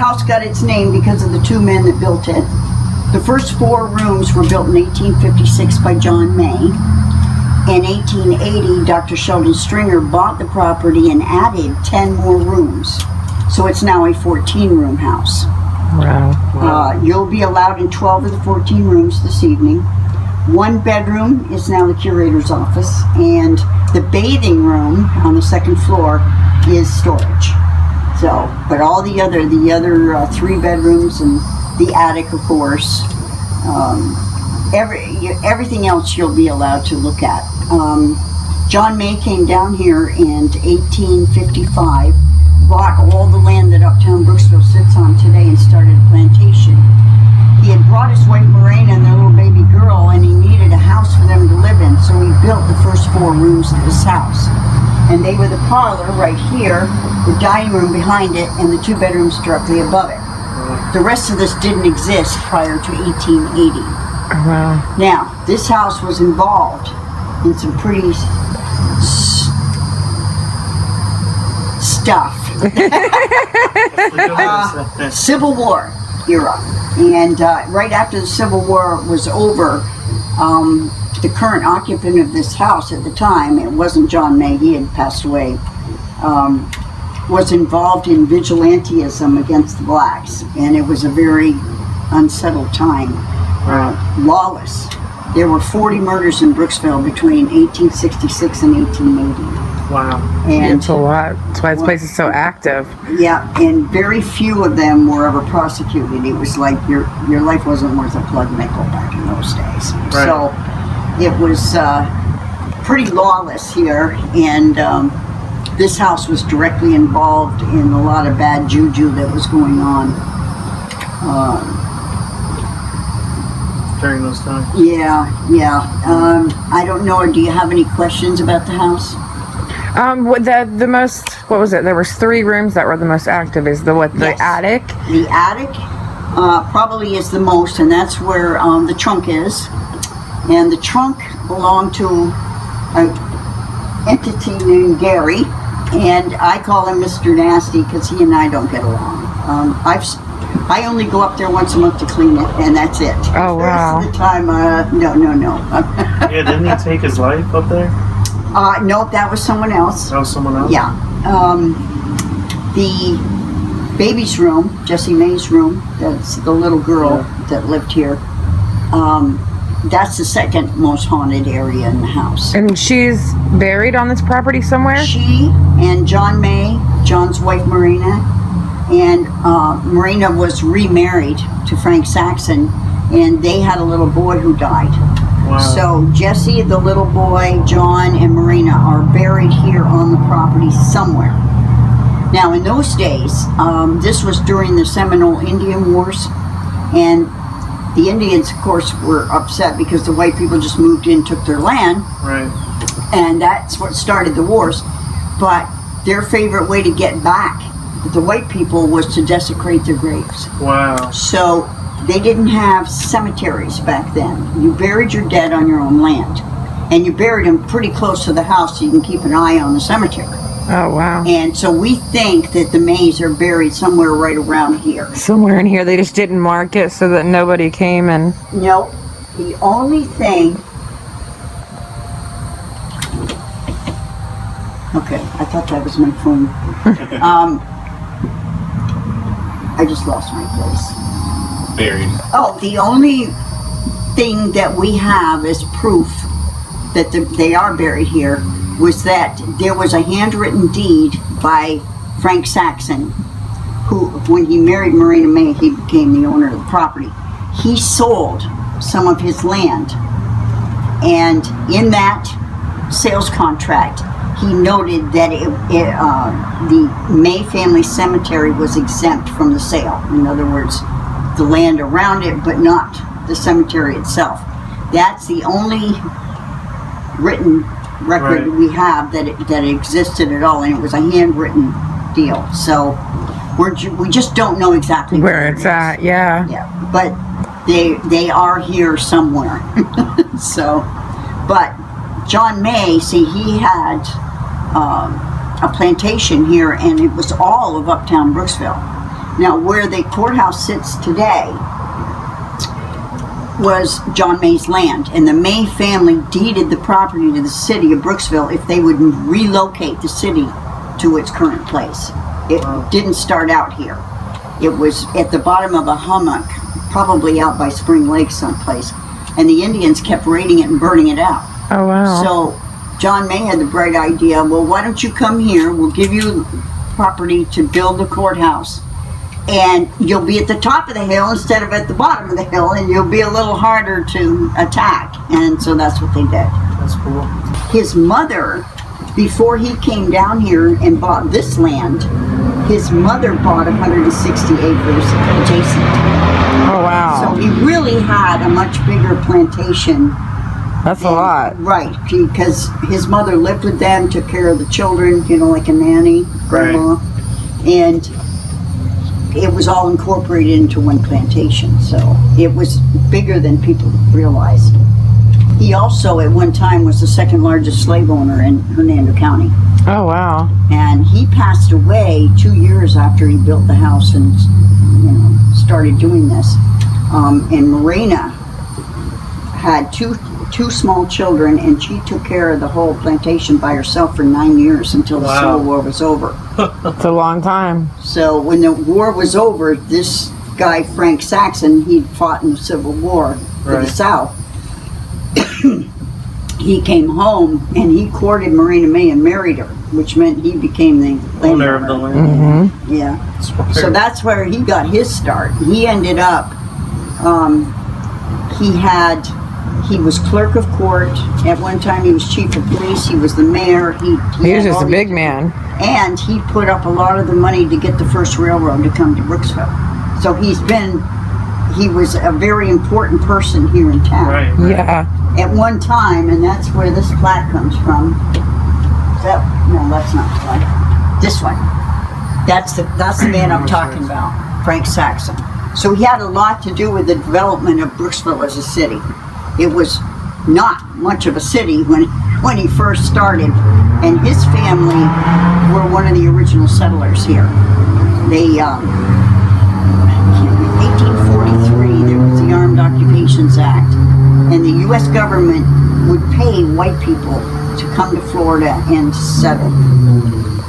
house got its name because of the two men that built it. The first 4 rooms were built in 1856 by John May. In 1880, Dr. Sheldon Stringer bought the property and added 10 more rooms. So it's now a 14-room house. Wow. You'll be allowed in 12 of the 14 rooms this evening. 1 bedroom is now the curator's office, and the bathing room on the 2nd floor is storage. So, but all the other 3 bedrooms and the attic, of course, everything else you'll be allowed to look at. John May came down here in 1855, bought all the land that Uptown Brooksville sits on today and started a plantation. He had brought his wife Morena and their little baby girl, and he needed a house for them to live in, so he built the first 4 rooms of this house. And they were the parlor right here, the dining room behind it, and the 2 bedrooms directly above it. The rest of this didn't exist prior to 1880. Wow. Now, this house was involved in some pretty stuff. Civil War era. And right after the Civil War was over, the current occupant of this house at the time, it wasn't John May, he had passed away, was involved in vigilantism against the blacks. And it was a very unsettled time. Lawless. There were 40 murders in Brooksville between 1866 and 1880. Wow. And it's a lot. That's why this place is so active. Yeah, and very few of them were ever prosecuted. It was like your life wasn't worth a plug nickel back in those days. Right. So it was pretty lawless here, and this house was directly involved in a lot of bad juju that was going on. During those times. Yeah. I don't know. Do you have any questions about the house? The most, what was it? There was 3 rooms that were the most active. Is the Yes. attic? The attic probably is the most, and that's where the trunk is. And the trunk belonged to an entity named Gary, and I call him Mr. Nasty because he and I don't get along. I only go up there once a month to clean it, and that's it. Oh, wow. The rest of the time, no. Yeah, didn't he take his life up there? Nope, that was someone else. That was someone else? Yeah. The baby's room, Jessie May's room, that's the little girl that lived here, that's the 2nd most haunted area in the house. And she's buried on this property somewhere? She and John May, John's wife Morena, and Morena was remarried to Frank Saxon, and they had a little boy who died. Wow. So Jesse, the little boy, John, and Morena are buried here on the property somewhere. Now, in those days, this was during the Seminole Indian Wars, and the Indians, of course, were upset because the white people just moved in, took their land, Right. and that's what started the wars. But their favorite way to get back the white people was to desecrate their graves. Wow. So they didn't have cemeteries back then. You buried your dead on your own land, and you buried them pretty close to the house so you can keep an eye on the cemetery. Oh, wow. And so we think that the Mays are buried somewhere right around here. Somewhere in here. They just didn't mark it so that nobody came and... No, the only thing... Okay, I thought that was my phone. I just lost my place. Buried. Oh, the only thing that we have as proof that they are buried here was that there was a handwritten deed by Frank Saxon, who, when he married Morena May, he became the owner of the property. He sold some of his land, and in that sales contract, he noted that the May family cemetery was exempt from the sale. In other words, the land around it, but not the cemetery itself. That's the only written record we have that it existed at all, and it was a handwritten deal. So we just don't know exactly where it's at. Yeah. Yeah, but they are here somewhere. So, but John May, see, he had a plantation here, and it was all of Uptown Brooksville. Now, where the courthouse sits today was John May's land, and the May family deeded the property to the city of Brooksville if they would relocate the city to its current place. It didn't start out here. It was at the bottom of a hummock, probably out by Spring Lake someplace, and the Indians kept raiding it and burning it out. Oh, wow. So John May had the bright idea, well, why don't you come here, we'll give you property to build the courthouse, and you'll be at the top of the hill instead of at the bottom of the hill, and you'll be a little harder to attack. And so that's what they did. That's cool. His mother, before he came down here and bought this land, his mother bought 160 acres adjacent. Oh, wow. So he really had a much bigger plantation. That's a lot. Right, because his mother lived with them, took care of the children, you know, like a nanny, grandma. Right. And it was all incorporated into one plantation, so it was bigger than people realized. He also, at one time, was the second largest slave owner in Hernando County. Oh, wow. And he passed away 2 years after he built the house and, you know, started doing this. And Morena had two small children, and she took care of the whole plantation by herself for 9 years until the Civil War was over. It's a long time. So when the war was over, this guy, Frank Saxon, he'd fought in the Civil War for the South. He came home and he courted Morena May and married her, which meant he became the owner of the land. Mm-hmm. Yeah. So that's where he got his start. He ended up, he was clerk of court. At one time he was chief of police. He was the mayor. He was just a big man. And he put up a lot of the money to get the first railroad to come to Brooksville. So he was a very important person here in town. Right. Yeah. At one time, and that's where this plaque comes from. No, that's not the plaque. This one. That's the man I'm talking about, Frank Saxon. So he had a lot to do with the development of Brooksville as a city. It was not much of a city when he first started, and his family were one of the original settlers here. They, 1843, there was the Armed Occupations Act, and the U.S. government would pay white people to come to Florida and settle.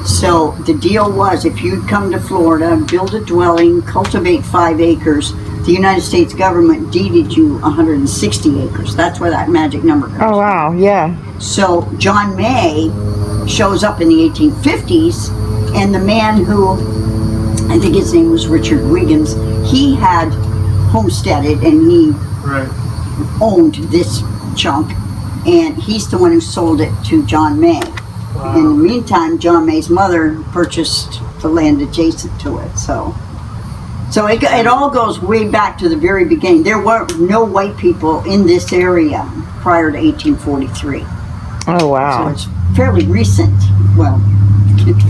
So the deal was, if you'd come to Florida, build a dwelling, cultivate 5 acres, the United States government deeded you 160 acres. That's where that magic number comes from. Oh, wow, yeah. So John May shows up in the 1850s, and the man who, I think his name was Richard Wiggins, he had homesteaded and he owned this chunk, and he's the one who sold it to John May. Wow. In the meantime, John May's mother purchased the land adjacent to it. So it all goes way back to the very beginning. There were no white people in this area prior to 1843. Oh, wow. So it's fairly recent. Well,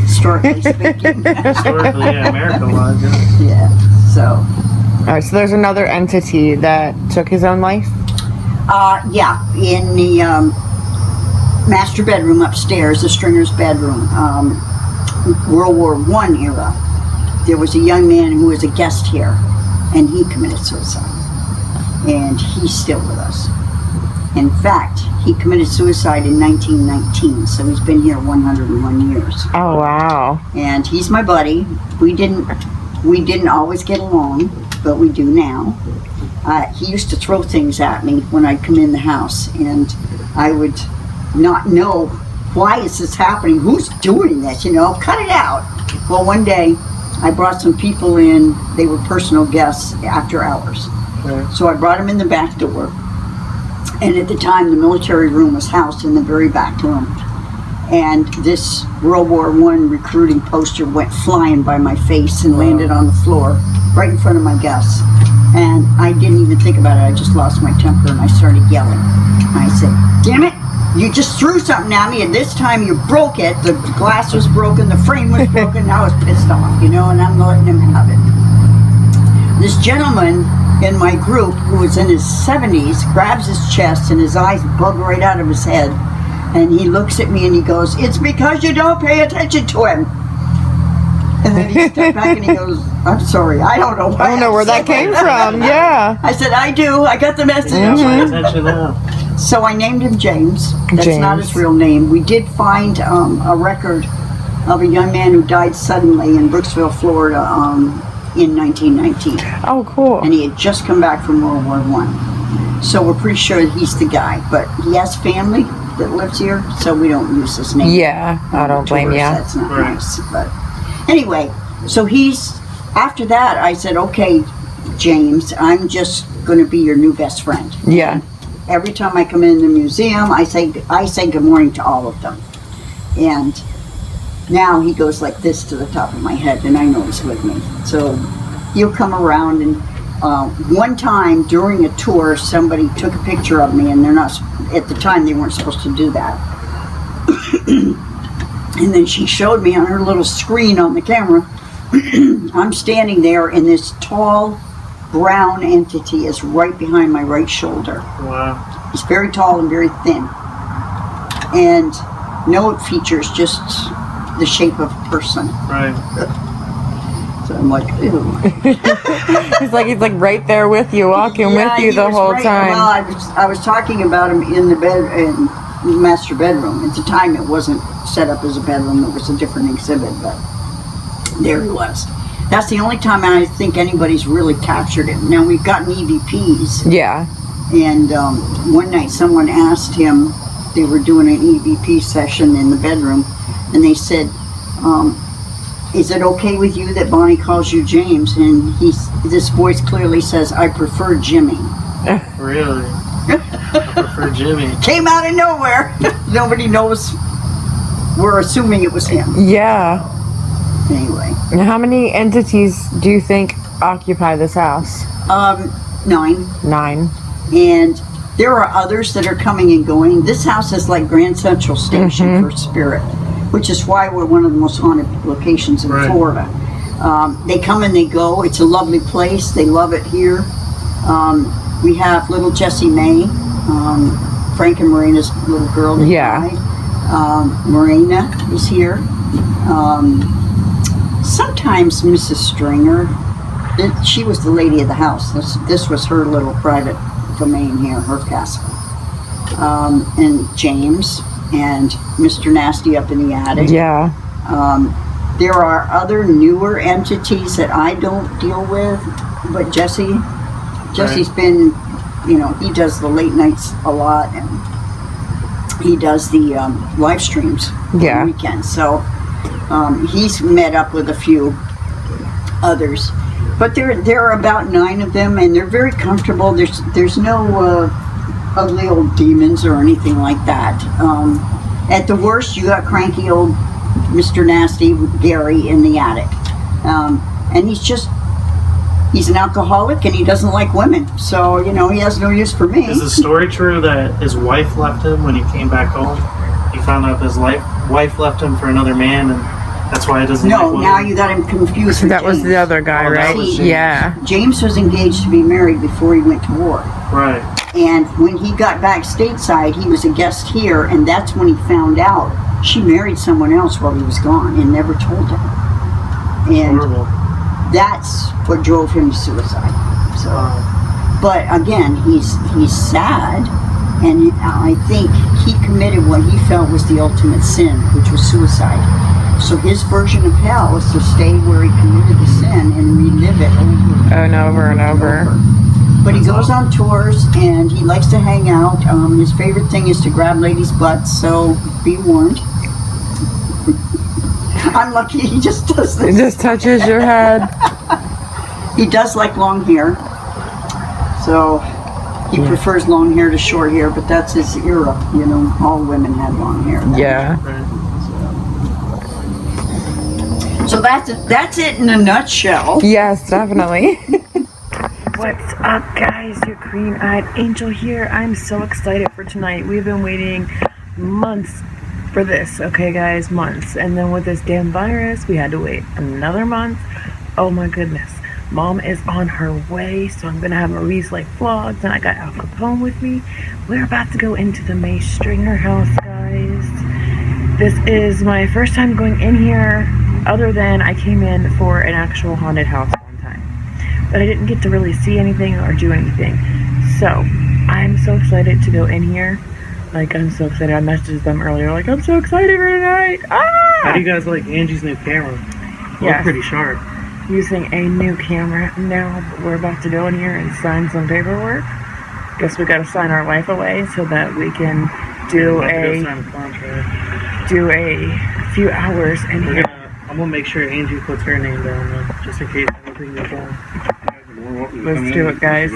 historically speaking. Historically, yeah, America-wise, yeah. So. All right, so there's another entity that took his own life? Yeah, in the master bedroom upstairs, the Stringer's bedroom, World War I era, there was a young man who was a guest here, and he committed suicide. And he's still with us. In fact, he committed suicide in 1919, so he's been here 101 years. Oh, wow. And he's my buddy. We didn't always get along, but we do now. He used to throw things at me when I'd come in the house, and I would not know, why is this happening? Who's doing this? You know, cut it out. Well, one day I brought some people in. They were personal guests after hours. Okay. So I brought them in the back door, and at the time the military room was housed in the very back room. And this World War I recruiting poster went flying by my face and landed on the floor right in front of my guests. And I didn't even think about it. I just lost my temper and I started yelling. I said, "Damn it, you just threw something at me, and this time you broke it. The glass was broken, the frame was broken, and I was pissed off, you know, and I'm letting him have it." This gentleman in my group, who was in his 70s, grabs his chest and his eyes bug right out of his head. And he looks at me and he goes, "It's because you don't pay attention to him." And then he stepped back and he goes, I'm sorry, I don't know why I don't know where that came from. Yeah. I said, I do. I got the message. Pay attention now. So I named him James. That's not his real name. We did find a record of a young man who died suddenly in Brooksville, Florida in 1919. Oh, cool. And he had just come back from World War I. So we're pretty sure that he's the guy. But he has family that lives here, so we don't use his name. Yeah, I don't blame you. That's not nice. But anyway, so after that, I said, okay, James, I'm just going to be your new best friend. Yeah. Every time I come in the museum, I say good morning to all of them. And now he goes like this to the top of my head, and I know he's with me. So he'll come around, and one time during a tour, somebody took a picture of me, and they're not, at the time they weren't supposed to do that. And then she showed me on her little screen on the camera, I'm standing there, and this tall brown entity is right behind my right shoulder. Wow. He's very tall and very thin. And no features, just the shape of a person. Right. So I'm like, ew. He's like right there with you, walking with you the whole time. Well, I was talking about him in the master bedroom. At the time, it wasn't set up as a bedroom. It was a different exhibit, but there he was. That's the only time I think anybody's really captured him. Now, we've gotten EVPs. Yeah. And one night someone asked him, they were doing an EVP session in the bedroom, and they said, is it okay with you that Bonnie calls you James? And this voice clearly says, I prefer Jimmy. Really? I prefer Jimmy. Came out of nowhere. Nobody knows. We're assuming it was him. Yeah. Anyway. And how many entities do you think occupy this house? 9. 9. And there are others that are coming and going. This house is like Grand Central Station for spirit, which is why we're one of the most haunted locations in Florida. They come and they go. It's a lovely place. They love it here. We have little Jessie May, Frank and Marina's little girl that died. Marina is here. Sometimes Mrs. Stringer, she was the lady of the house. This was her little private domain here, her castle. And James and Mr. Nasty up in the attic. Yeah. There are other newer entities that I don't deal with, but Jesse's been, he does the late nights a lot, and he does the live streams on the weekends. So he's met up with a few others. But there are about 9 of them, and they're very comfortable. There's no ugly old demons or anything like that. At the worst, you got cranky old Mr. Nasty Gary in the attic, and he's an alcoholic, and he doesn't like women. So he has no use for me. Is the story true that his wife left him when he came back home? He found out his wife left him for another man, and that's why he doesn't like women? Now you got him confused with That was James. the other guy, right? Yeah. James was engaged to be married before he went to war. Right. And when he got back stateside, he was a guest here, and that's when he found out she married someone else while he was gone and never told him. And horrible. That's what drove him to suicide. So, but again, he's sad, and I think he committed what he felt was the ultimate sin, which was suicide. So his version of hell is to stay where he committed the sin and relive it over and over. But he goes on tours, and he likes to hang out. His favorite thing is to grab ladies' butts, so be warned. I'm lucky he just does this. It just touches your head. He does like long hair, so he prefers long hair to short hair, but that's his era. All women had long hair. Yeah. So that's it in a nutshell. Yes, definitely. What's up, guys? Your green-eyed angel here. I'm so excited for tonight. We've been waiting months for this, okay, guys? Months. And then with this damn virus, we had to wait another month. Oh my goodness. Mom is on her way, so I'm gonna have Marie's LifeVlogs, and I got Al Capone with me. We're about to go into the May Stringer house, guys. This is my first time going in here. other than I came in for an actual haunted house one time. But I didn't get to really see anything or do anything. So, I'm so excited to go in here. Like, I'm so excited. I messaged them earlier, like, I'm so excited for tonight. Ah! How do you guys like Angie's new camera? Yes. Pretty sharp. Using a new camera now. We're about to go in here and sign some paperwork. Guess we gotta sign our life away so that we can do do a few hours in here. I'm gonna make sure Angie puts her name down though, just in case anything goes wrong. Let's do it, guys.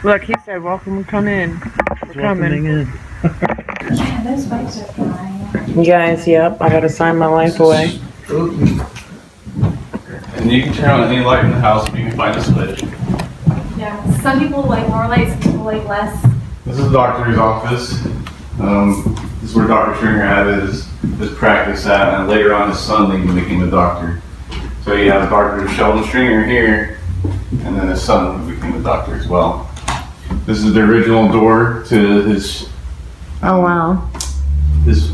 Look, he said, welcome, come in. We're coming. In. Yeah, those bikes are flying. You guys, yep, I gotta sign my life away. And you can turn on any light in the house and you can find a switch. Yeah, some people like more lights, some people like less. This is the doctor's office. This is where Dr. Stringer had his practice at, and later on his son even became a doctor. So you have Dr. Sheldon Stringer here, and then his son who became a doctor as well. This is the original door to his his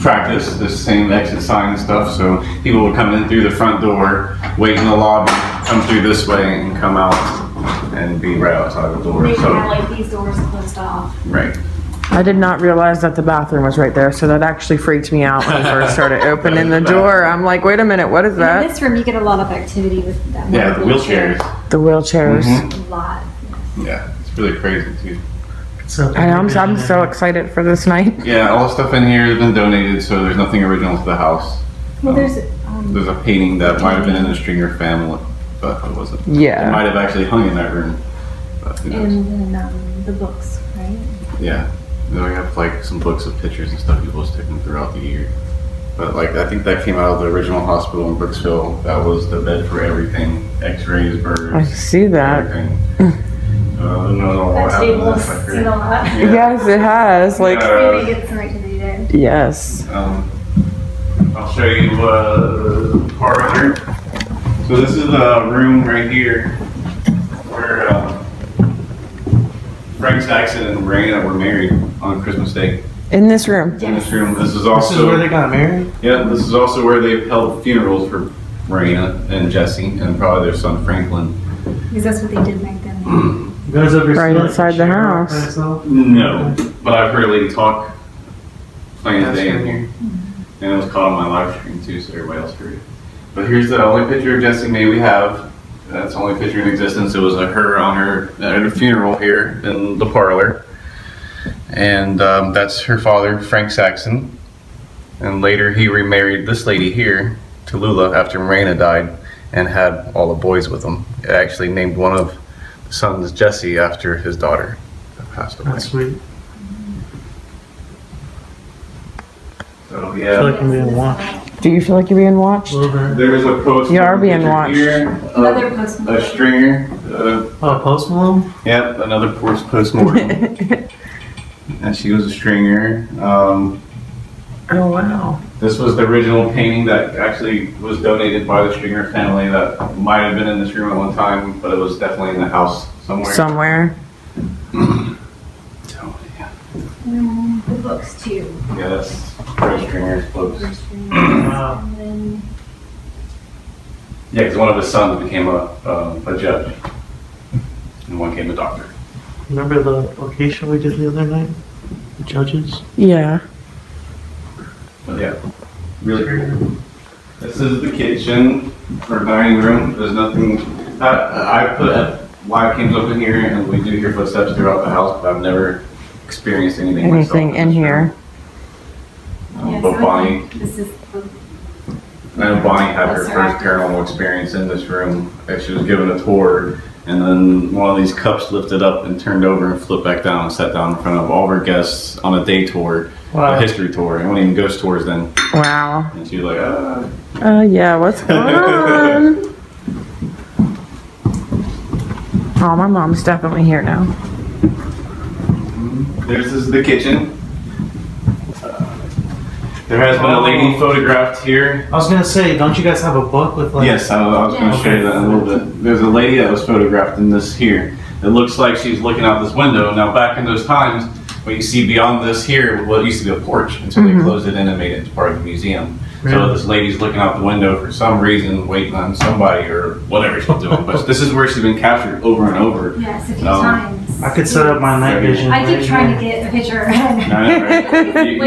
practice, this same exit sign and stuff. So people would come in through the front door, wait in the lobby, come through this way, and come out and be right outside the door. They So have like these doors closed off. right. I did not realize that the bathroom was right there, so that actually freaked me out when I first started opening the door. I'm like, wait a minute, what is In that? this room, you get a lot of activity with that. Yeah, the wheelchairs. The wheelchairs. Mhm. A lot. Yeah, it's really crazy too. So I'm so excited for this night. Yeah, all the stuff in here has been donated, so there's nothing original to the house. Well, there's There's a painting that might have been in the Stringer family, but it wasn't. It Yeah. might have actually hung in that room, but who knows? and then the books, right? Yeah, then we have like some books of pictures and stuff people have taken throughout the year. But like I think that came out of the original hospital in Brooksville. That was the bed for everything, X-rays, birds. I see that. Everything. No, what That happened table to has that seen a lot. Yeah. Yes, it has. Like, Maybe get some activity there. yes. I'll show you Parlor. So this is the room right here where Frank Saxon and Raina were married on Christmas Day. In this room. In this room, this is This is also where they got married? yeah. This is also where they held funerals for Raina and Jesse and probably their son Franklin. Because that's what they did back then. You guys ever Right seen, like, inside the Sheriff house. by itself? No, but I've heard a lady talk playing That's today in right. here, and it was caught on my live stream too, so everybody else heard it. But here's the only picture of Jessie May we have. That's the only picture in existence. It was her on her at her funeral here in the parlor, and that's her father, Frank Saxon. And later he remarried this lady here, Tallulah, after Marina died, and had all the boys with him. It actually named one of the sons Jesse after his daughter that passed away. That's sweet. So I feel yeah, like I'm being watched. Do you feel like you're being watched? A little bit. there is a post. You are being watched. Here Another of postman. a stringer. Oh, Post Malone? Yep, another post-mortem. And she was a stringer. Oh, wow. This was the original painting that actually was donated by the Stringer family that might have been in this room at one time, but it was definitely in the house somewhere. Somewhere. So, yeah. The books too. Yeah, that's Fred Stringer's books. Wow. And then Yeah, because one of his sons became a judge, and one became a doctor. Remember the location we did the other night? The judges? Yeah. But yeah, really cool. This is the kitchen or dining room. There's nothing. I put live cams up in here, and we do hear footsteps throughout the house, but I've never experienced anything. Anything myself in this here. room. yeah, But so Bonnie, this is I know Bonnie had her That's first right. paranormal experience in this room. Like she was given a tour, and then one of these cups lifted up and turned over and flipped back down and sat down in front of all of her guests on a day tour, Wow. a history tour. It wasn't even ghost tours then. Wow. And she was like, Yeah, what's going on? Oh, my mom's definitely here now. This is the kitchen. There has been a lady photographed here. I was gonna say, don't you guys have a book with like... Yes, I was going to show you that in a little bit. There's a lady that was photographed in this here. It looks like she's looking out this window. Now, back in those times, what you see beyond this here, what used to be a porch until they closed it in and made it into part of the museum. So this lady's looking out the window for some reason, waiting on somebody or whatever she's doing. But this is where she's been captured over and over. Yes, a few times. I could set up my night vision. I keep right trying here. to get a picture. Right?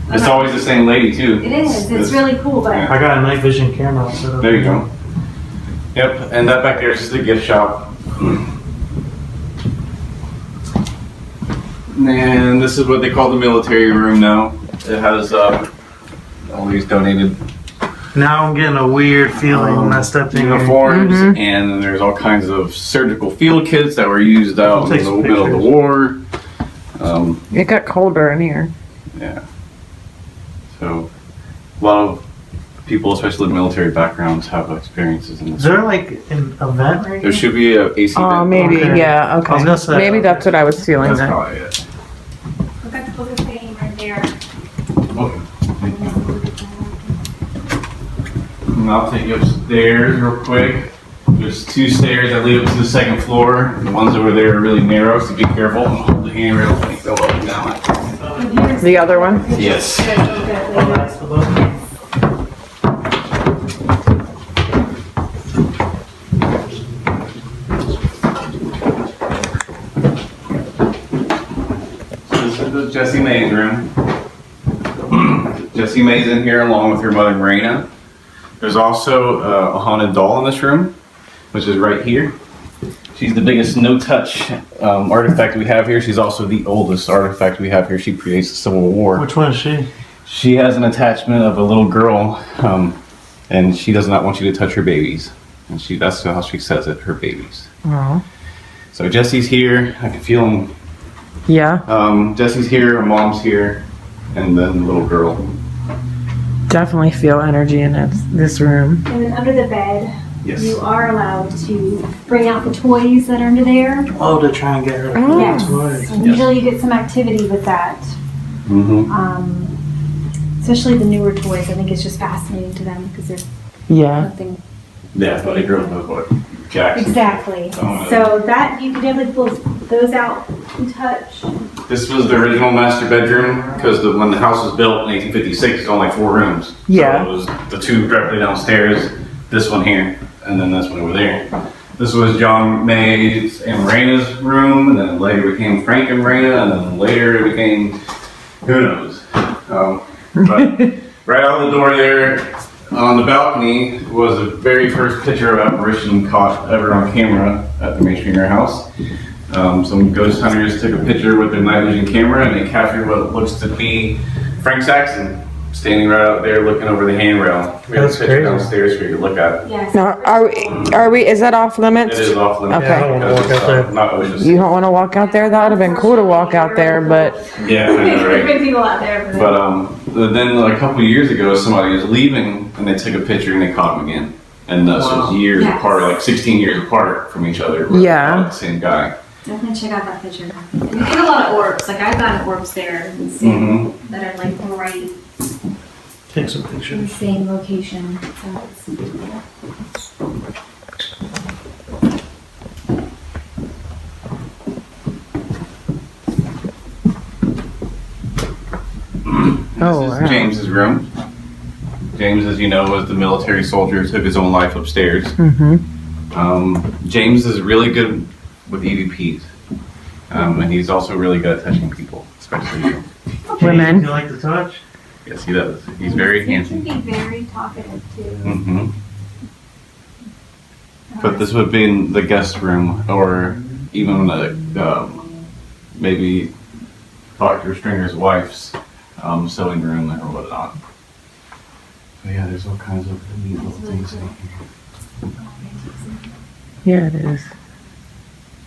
Like, It's always the same lady too. it is. It's really cool, but I got a night vision camera set up. There you go. Yep, and that back there is just the gift shop. And this is what they call the military room now. It has all these donated Now I'm getting a weird feeling when I stepped in here. uniforms, and then there's all kinds of surgical field kits that were used out in Take the some middle of the pictures. war. It got colder in here. Yeah. So a lot of people, especially with military backgrounds, have experiences in Is this. there like an event right There here? should be a AC Oh, vent. maybe, Okay. yeah, I was okay. gonna say- Maybe that's what I was feeling That's then. probably it. look at the book of fame right there. Okay. And I'll take you upstairs real quick. There's 2 stairs that lead up to the 2nd floor. The ones over there are really narrow, so be careful. Hold the handrail when you go up and down. The other one? Yes. Oh, that's the book. So this is Jessie Mae's room. Jessie Mae's in here along with her mother Marina. There's also a haunted doll in this room, which is right here. She's the biggest no-touch artifact we have here. She's also the oldest artifact we have here. She predates the Civil War. Which one is she? She has an attachment of a little girl, and she does not want you to touch her babies. And that's how she says it, her babies. Oh. So Jessie's here. I can feel him. Yeah, Jessie's here, her mom's here, and then the little girl. definitely feel energy in this room. And then under the bed, Yes. you are allowed to bring out the toys that are under there. Oh, to try and get her to Oh. come Yes. toys. And usually you get some activity with that. Mm-hmm. Especially the newer toys. I think it's just fascinating to them because there's Yeah. nothing. Yeah, but I grew up with what? Jackson. Exactly. Oh, So that you can definitely pull those out and touch. This was the original master bedroom because when the house was built in 1856, it was only 4 rooms. Yeah. So it was the 2 directly downstairs, this one here, and then this one over there. This was John May's and Marina's room, and then later became Frank and Marina, and then later it became who knows. But right out the door there, on the balcony, was the very first picture of apparition caught ever on camera at the Main Street House. Some ghost hunters took a picture with their night vision camera and they captured what looks to be Frank Saxon standing right out there looking over the handrail. We have a That's picture crazy. downstairs for you to look at. Yes. Now, are we, is that off It limits? is off limits. Okay. Yeah, I don't wanna walk out there. Not OSHA. You don't want to walk out there? That would have been cool to walk out there, but Yeah, I know, There's right? been people out there. But then a couple years ago, somebody was leaving and they took a picture and they caught him again. And this was years Yes. apart, like 16 years apart from each other. but Yeah. not the same guy. Definitely check out that picture. And you get a lot of orbs. Like I've gotten orbs there and seen that are like right Take some in the pictures. same location. So it's Oh, This is wow. James's room. James, as you know, was the military soldier who took his own life upstairs. James is really good with EVPs. And he's also really good at touching people, especially you. Women. You like to touch? Yes, he does. He's very He handsome. can be very talkative too. hmm But this would have been the guest room, or even maybe Dr. Stringer's wife's sewing room or whatnot. But yeah, there's all kinds of neat little things in here. Yeah, it is.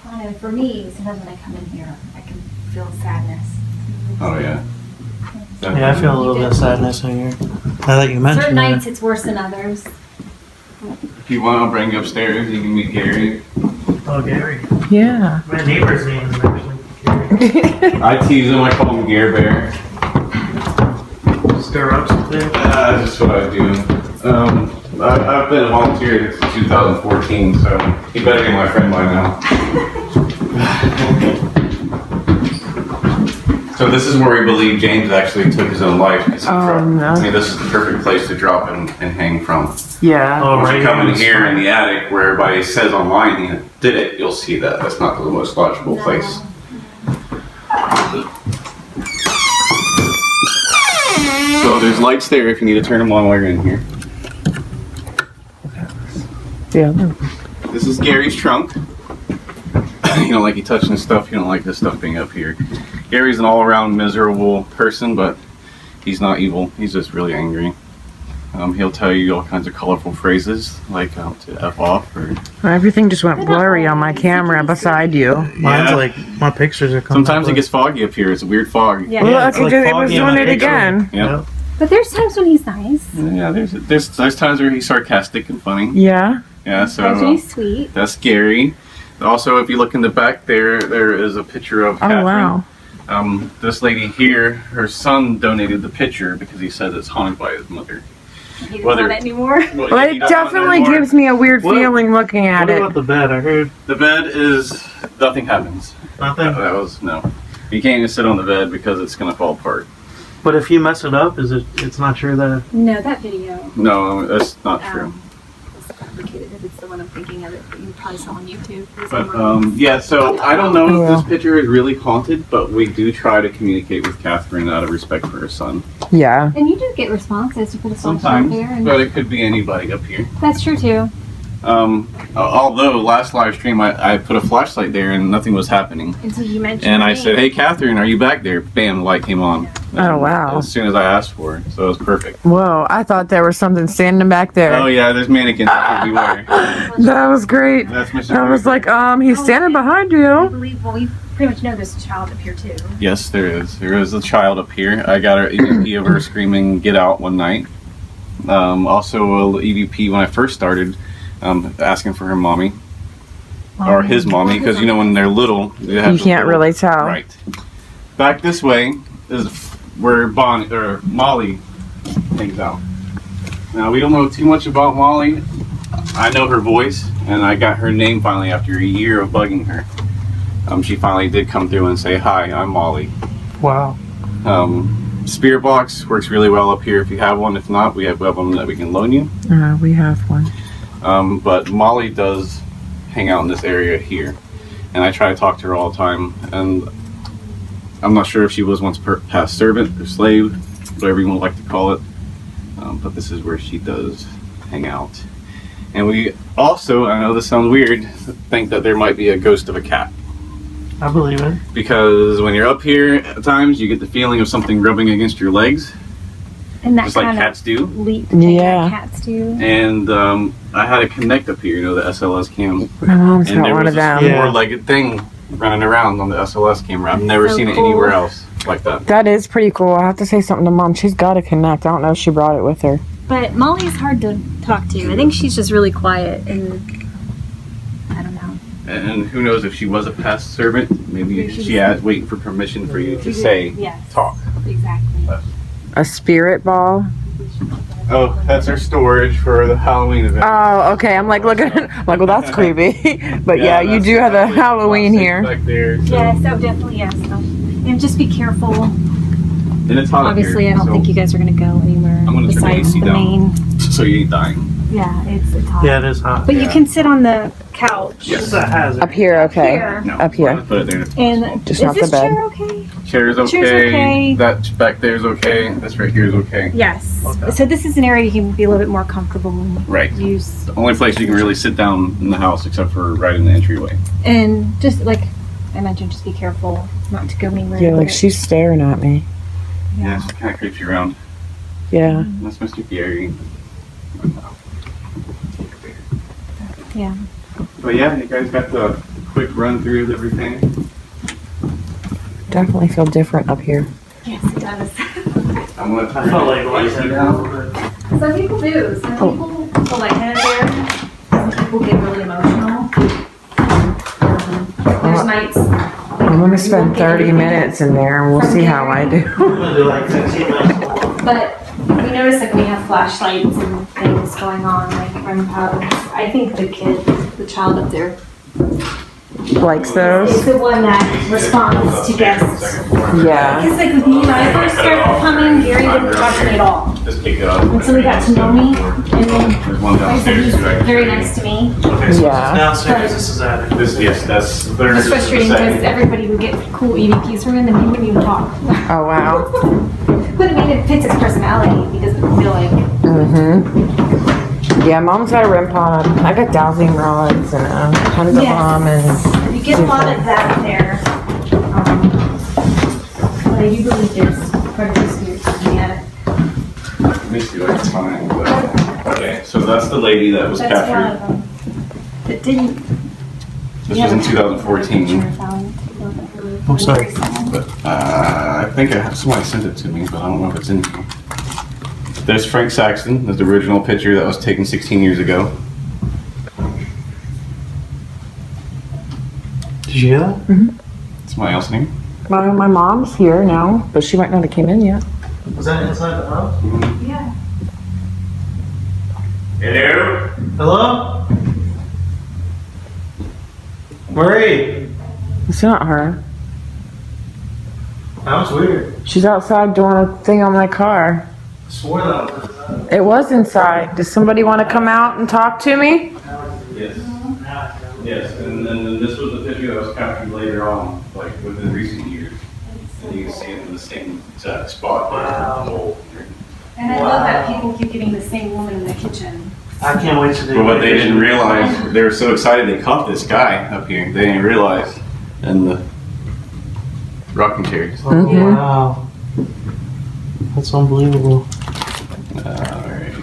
I know, for me, sometimes when I come in here, I can feel sadness. Oh yeah. Yeah, I feel a little bit of sadness in here. Now that you Certain mentioned nights it. it's worse than others. If you want, I'll bring you upstairs. You can meet Gary. Oh, Gary. Yeah. My neighbor's name is actually Gary. I tease him. I call him Gare Bear. Stir up something. That's just what I do. I've been a volunteer since 2014, so he better be my friend by now. So this is where we believe James actually took his own life. No. I mean, this is the perfect place to drop and hang from. Yeah. Oh, Once right you come in here here in the attic where everybody says online he did it, you'll see that. That's not the most logical place. So there's lights there if you need to turn them on while you're in here. Yeah. This is Gary's trunk. You don't like you touching his stuff, you don't like this stuff being up here. Gary's an all-around miserable person, but he's not evil. He's just really angry. He'll tell you all kinds of colorful phrases, like to F off or... Everything just went blurry on my camera beside you. Mine's like, my pictures are coming Sometimes it gets foggy up here. It's a weird fog. Yeah. Well, it's look, like it was foggy on doing the it picture. again. Yeah. But there's times when he's nice. Yeah, there's times where he's sarcastic and funny. Yeah. Yeah, Times when so he's sweet. that's Gary. Also, if you look in the back there is a picture of Catherine. Oh, wow. This lady here, her son donated the picture because he said it's haunted by his mother. He doesn't Whether- want it anymore. Well, Well, he it doesn't want definitely anymore. gives me a weird What? feeling looking at What it. about the bed? I heard The bed is nothing happens. nothing. That was no. You can't even sit on the bed because it's gonna fall apart. But if you mess it up, it's not true that... No, that video No, that's not true. is fabricated. If it's the one I'm thinking of, it you probably saw on YouTube. But yeah, so I don't know if this picture is really haunted, but we do try to communicate with Catherine out of respect for her son. Yeah. And you do get responses to put a flashlight Sometimes, there, and but it could be anybody up here. that's true too. Although last live stream I put a flashlight there and nothing was happening. Until you mentioned And I me. said, "Hey, Catherine, are you back there?" Bam, the light came on. Oh, wow. As soon as I asked for it, so it was perfect. Whoa, I thought there was something standing back there. Oh yeah, there's mannequins everywhere. That was great. That's Mr. I was like, he's standing behind I you. believe. Well, we pretty much know there's a child up here too. Yes, there is. There is a child up here. I got an EVP of her screaming, "Get out!" one night. Also, a EVP when I first started, asking for her mommy. Or his mommy, because you know when they're little, they have You the can't little- really tell. Right. Back this way is where Molly hangs out. Now we don't know too much about Molly. I know her voice, and I got her name finally after a year of bugging her. She finally did come through and say, "Hi, I'm Molly." Wow. Spirit box works really well up here if you have one. If not, we have one that we can loan you. We have one. But Molly does hang out in this area here, and I try to talk to her all the time, and I'm not sure if she was once past servant or slave, whatever you would like to call it, but this is where she does hang out. And we also, I know this sounds weird, think that there might be a ghost of a cat, I believe it. because when you're up here at times you get the feeling of something rubbing against your legs, And that just like kind cats of do. leap. Yeah. Cats do. And I had a Connect up here, you know, the SLS cam. My mom's And got there one was of them. Yeah. four-legged thing running around on the SLS camera. I've never So seen it cool. anywhere else like that. That is pretty cool. I have to say something to Mom. She's got to connect. I don't know if she brought it with her. But Molly's hard to talk to. I think she's just really quiet and I don't know. And who knows if she was a past servant? Maybe Maybe she had waiting for permission for you to say, Yes. talk. Exactly. A spirit ball. Oh, that's our storage for the Halloween event. Oh, okay. I'm like looking. I'm like, well, that's creepy. But yeah, you that's do have the definitely Halloween plastic here. Back there, so. Yes, oh definitely yes. So, and just be careful. And it's hot up Obviously, here, I don't so think you guys are gonna go anywhere I'm gonna turn the besides AC the down. main. So you ain't dying. Yeah, it's hot. Yeah, it is hot. But you can sit on the couch. Yes. It's a hazard. Up here, okay. Here. No, Up here. I'm gonna put it there. And Just is not the this bed. chair okay? Chair's okay. Chair's okay. That back there's okay. This right here is okay. Yes. Okay. So this is an area you can be a little bit more comfortable and Right. use. The only place you can really sit down in the house except for right in the entryway. And just like I mentioned, just be careful not to go anywhere. Yeah, like but- she's staring at me. Yeah, it kind of creeps you around. Yeah. That's Mr. Gary. Yeah. But yeah, you guys got the quick run through of everything. Definitely feel different up here. Yes, it does. I'm gonna I felt like turn lightheaded it a down. little bit. Some people do. Some people feel lightheaded there. Some people get really emotional. There's nights. I'm gonna spend 30 minutes in there and we'll see how I do. I'm gonna do like 15 minutes. But we notice like we have flashlights and things going on, like REM pods. I think the child up there likes those. Is the one that responds to guests. Yeah. Because like with me, when I first started coming, Gary didn't talk to me at all. Just kick it up. Until he got to know me, and then There's one like I said, downstairs he's too. I can very show you. nice to me. Okay, so Yeah. this is downstairs, this is attic. This, yes, that's the third. It's this is the frustrating because second. everybody would get cool EVPs from him and he wouldn't even talk. Oh, wow. But I mean, it fits his personality. He doesn't feel like. Mm-hmm. Yeah, Mom's got a REM pod. I got dowsing rods and tons of them. And You get a lot of that there. But I do believe there's part of the spirits in the attic. Let me see what I can find. But, okay, so that's the lady that was That's one captured. of them. That didn't. This was in 2014. Oh, sorry. But I think somebody sent it to me, but I don't know if it's in here. There's Frank Saxon. There's the original picture that was taken 16 years ago. Did you hear that? Somebody else name? my mom's here now, but she might not have came in yet. Was that inside the house? Yeah. Hello? Hello? Marie? It's not her. That was weird. She's outside doing a thing on my car. I swore that was inside. It was inside. Does somebody want to come out and talk to me? Yes. Yes, and then this was the picture that was captured later on, like within recent years. And you can see it in the same exact spot. Wow. And I love that people keep getting the same woman in the kitchen. I can't wait to do But what they didn't realize, they were so excited they caught this guy up here. They didn't realize. And the rocking chairs. Oh, wow. That's unbelievable. Alright.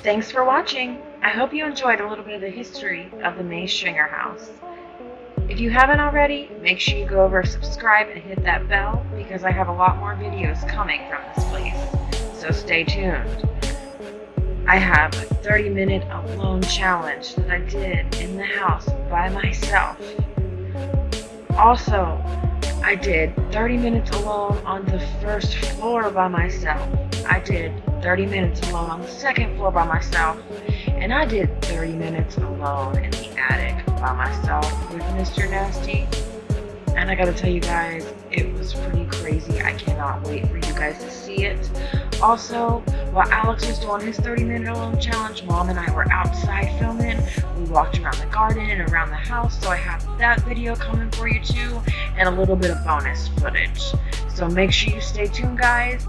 Thanks for watching. I hope you enjoyed a little bit of the history of the May Stringer house. If you haven't already, make sure you go over, subscribe, and hit that bell because I have a lot more videos coming from this place. So stay tuned. I have a 30-minute alone challenge that I did in the house by myself. Also, I did 30 minutes alone on the first floor by myself. I did 30 minutes alone on the second floor by myself. And I did 30 minutes alone in the attic by myself with Mr. Nasty. And I gotta tell you guys, it was pretty crazy. I cannot wait for you guys to see it. Also, while Alex was doing his 30-minute alone challenge, Mom and I were outside filming. We walked around the garden and around the house, so I have that video coming for you too, and a little bit of bonus footage. So make sure you stay tuned, guys.